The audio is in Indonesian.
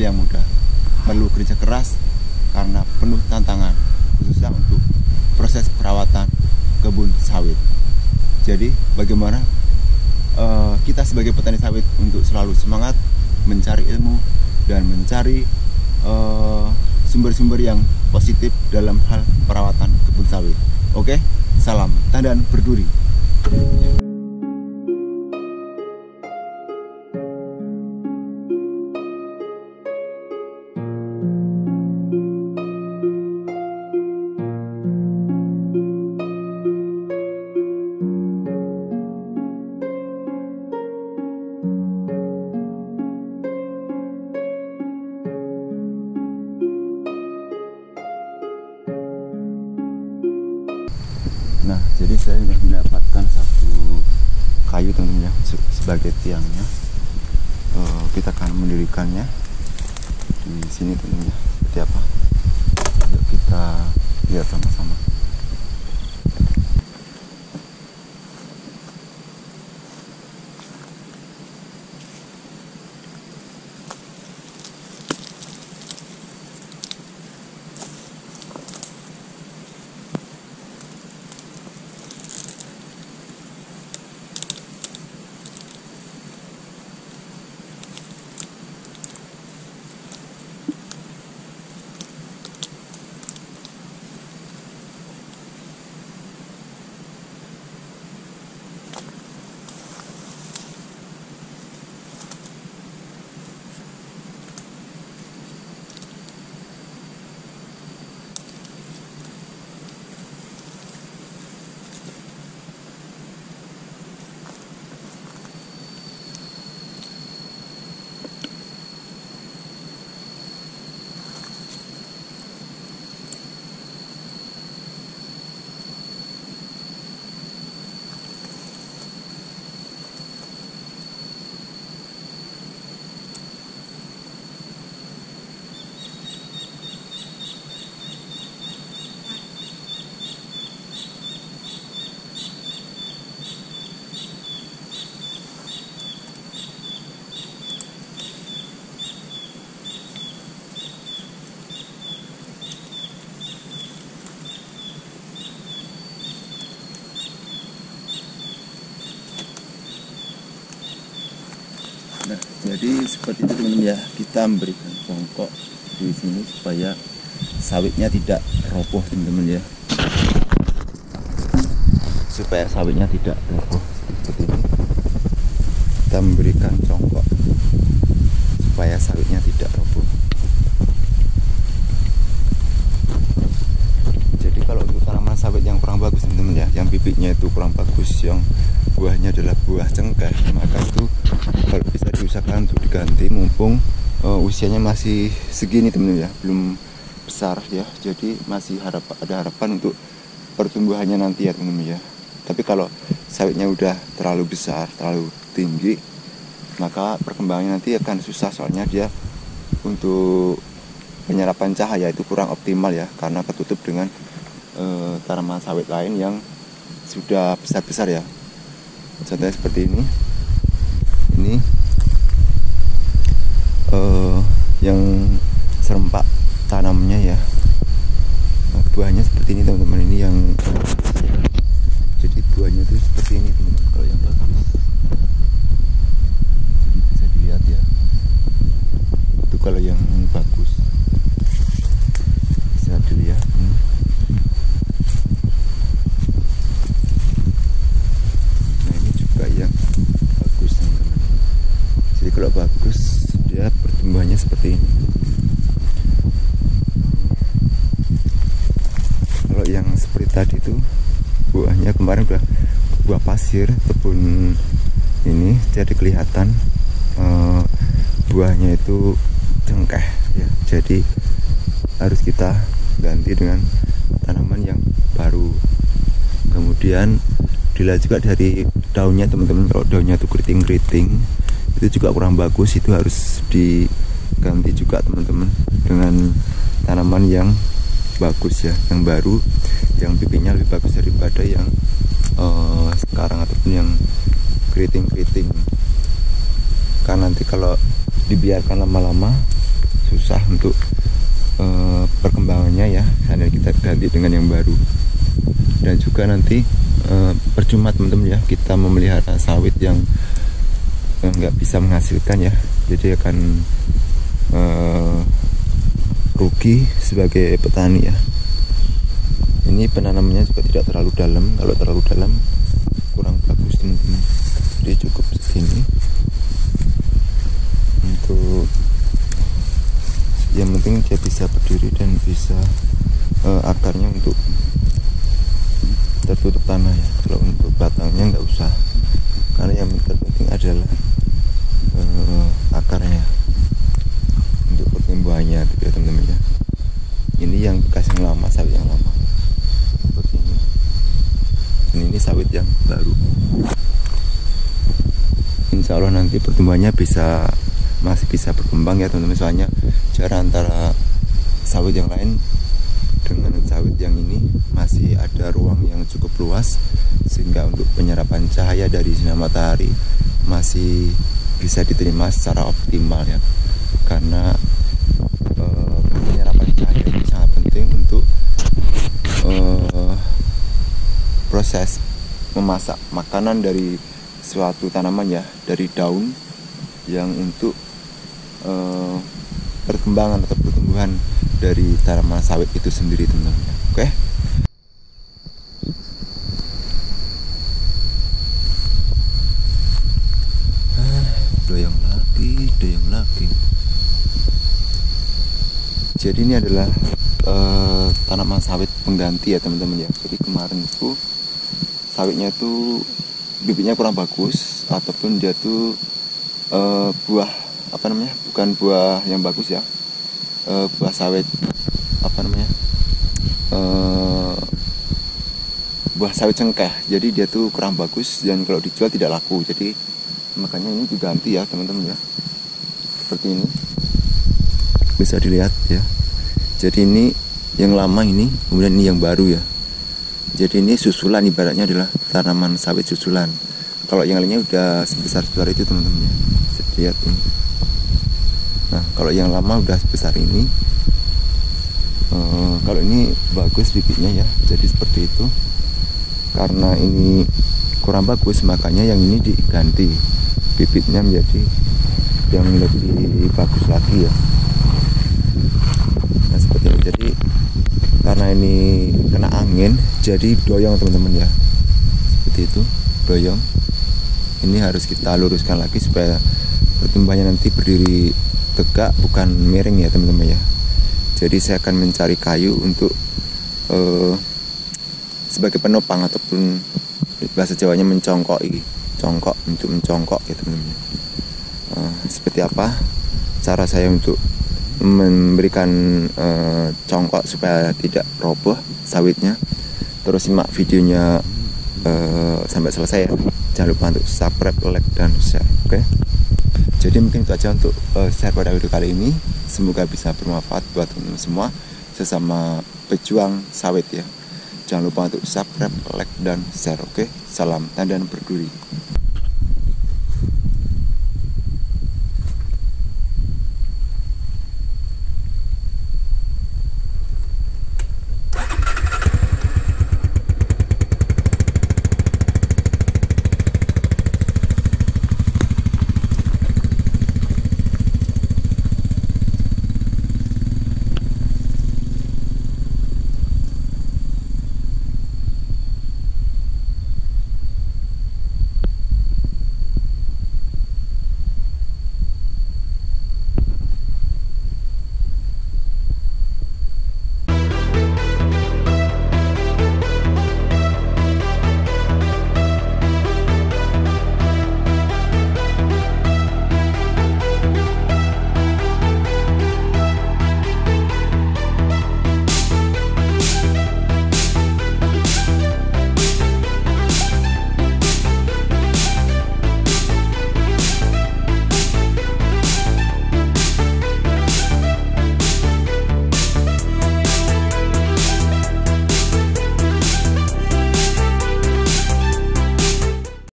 yang mudah, perlu kerja keras karena penuh tantangan, khususnya untuk proses perawatan kebun sawit. Jadi bagaimana kita sebagai petani sawit untuk selalu semangat mencari ilmu dan mencari sumber-sumber yang positif dalam hal perawatan kebun sawit. Oke, salam tandan berduri. Nah, jadi saya sudah mendapatkan satu kayu teman-teman ya sebagai tiangnya. Kita akan mendirikannya di sini teman-teman ya. Seperti apa? Yuk kita lihat sama-sama. Nah, jadi seperti itu teman-teman ya, kita memberikan bongkok di sini supaya sawitnya tidak roboh teman-teman ya, supaya sawitnya tidak roboh seperti ini. Kita memberikan congkok supaya sawitnya tidak roboh. Jadi kalau untuk tanaman sawit yang kurang bagus teman-teman ya, yang bibitnya itu kurang bagus, yang buahnya adalah buah cengkeh, maka itu kalau bisa diusahakan untuk diganti mumpung usianya masih segini teman-teman ya, belum besar ya, jadi masih ada harapan untuk pertumbuhannya nanti ya teman-teman ya. Tapi kalau sawitnya udah terlalu besar, terlalu tinggi, maka perkembangannya nanti akan susah, soalnya dia untuk penyerapan cahaya itu kurang optimal ya, karena ketutup dengan tanaman sawit lain yang sudah besar-besar ya. Contohnya seperti ini yang serempak tanamnya ya. Nah, buahnya seperti ini teman-teman, ini yang jadi buahnya itu seperti ini teman-teman kalau yang bagus. Jadi bisa dilihat ya, itu kalau yang bagus bisa dilihat. Nah, ini juga yang bagus teman-teman. Jadi kalau bagus dia pertumbuhannya seperti ini. Kalau yang seperti tadi itu buahnya kemarin udah buah pasir kebun ini, jadi kelihatan buahnya itu cengkeh ya. Jadi harus kita ganti dengan tanaman yang baru. Kemudian dilihat juga dari daunnya teman-teman, kalau daunnya itu keriting-keriting itu juga kurang bagus, itu harus diganti juga teman-teman dengan tanaman yang bagus ya, yang baru, yang bibitnya lebih bagus daripada yang sekarang ataupun yang keriting-keriting. Karena nanti kalau dibiarkan lama-lama susah untuk perkembangannya ya, karena kita ganti dengan yang baru. Dan juga nanti percuma teman-teman ya kita memelihara sawit yang nggak bisa menghasilkan ya, jadi akan rugi sebagai petani ya. Ini penanamannya juga tidak terlalu dalam, kalau terlalu dalam kurang bagus teman-teman, jadi cukup segini. Untuk yang penting dia bisa berdiri dan bisa akarnya untuk tertutup tanah ya. Kalau untuk batangnya nggak usah, karena yang terpenting adalah akarnya untuk pertumbuhannya gitu ya teman-teman ya. Ini yang bekas yang lama, sawit yang lama seperti ini. Dan ini sawit yang baru. Insya Allah nanti pertumbuhannya masih bisa berkembang ya teman-teman, soalnya jarak antara sawit yang lain dengan sawit yang ini masih ada ruang yang cukup luas, sehingga untuk penyerapan cahaya dari sinar matahari masih bisa diterima secara optimal ya. Karena penyerapan cahaya itu sangat penting untuk proses memasak makanan dari suatu tanaman ya, dari daun yang untuk perkembangan atau pertumbuhan dari tanaman sawit itu sendiri teman-teman. Oke. Doyong lagi. Jadi ini adalah tanaman sawit pengganti ya teman-teman ya. Jadi kemarin itu sawitnya itu bibitnya kurang bagus, ataupun dia tuh buah bukan buah yang bagus ya, buah sawit buah sawit cengkeh. Jadi dia tuh kurang bagus dan kalau dijual tidak laku. Jadi makanya ini diganti ya teman-teman ya, seperti ini bisa dilihat ya. Jadi ini yang lama ini, kemudian ini yang baru ya. Jadi ini susulan, ibaratnya adalah tanaman sawit susulan. Kalau yang lainnya udah sebesar itu teman-teman ya, bisa dilihat ini. Nah kalau yang lama udah sebesar ini. Kalau ini bagus bibitnya ya, jadi seperti itu. Karena ini kurang bagus, makanya yang ini diganti bibitnya menjadi yang lebih bagus lagi ya. Nah seperti itu. Jadi karena ini kena angin, jadi doyong teman-teman ya, seperti itu, doyong. Ini harus kita luruskan lagi supaya pertumbuhannya nanti berdiri tegak, bukan miring ya teman-teman ya. Jadi saya akan mencari kayu untuk sebagai penopang, ataupun bahasa Jawanya congkok untuk mencongkok ya teman-teman. Seperti apa cara saya untuk memberikan congkok supaya tidak roboh sawitnya? Terus simak videonya sampai selesai ya. Jangan lupa untuk subscribe, like, dan share. Oke. Jadi mungkin itu aja untuk share pada video kali ini. Semoga bisa bermanfaat buat teman-teman semua, sesama pejuang sawit ya. Jangan lupa untuk subscribe, like, dan share. Oke. Salam tandan berduri.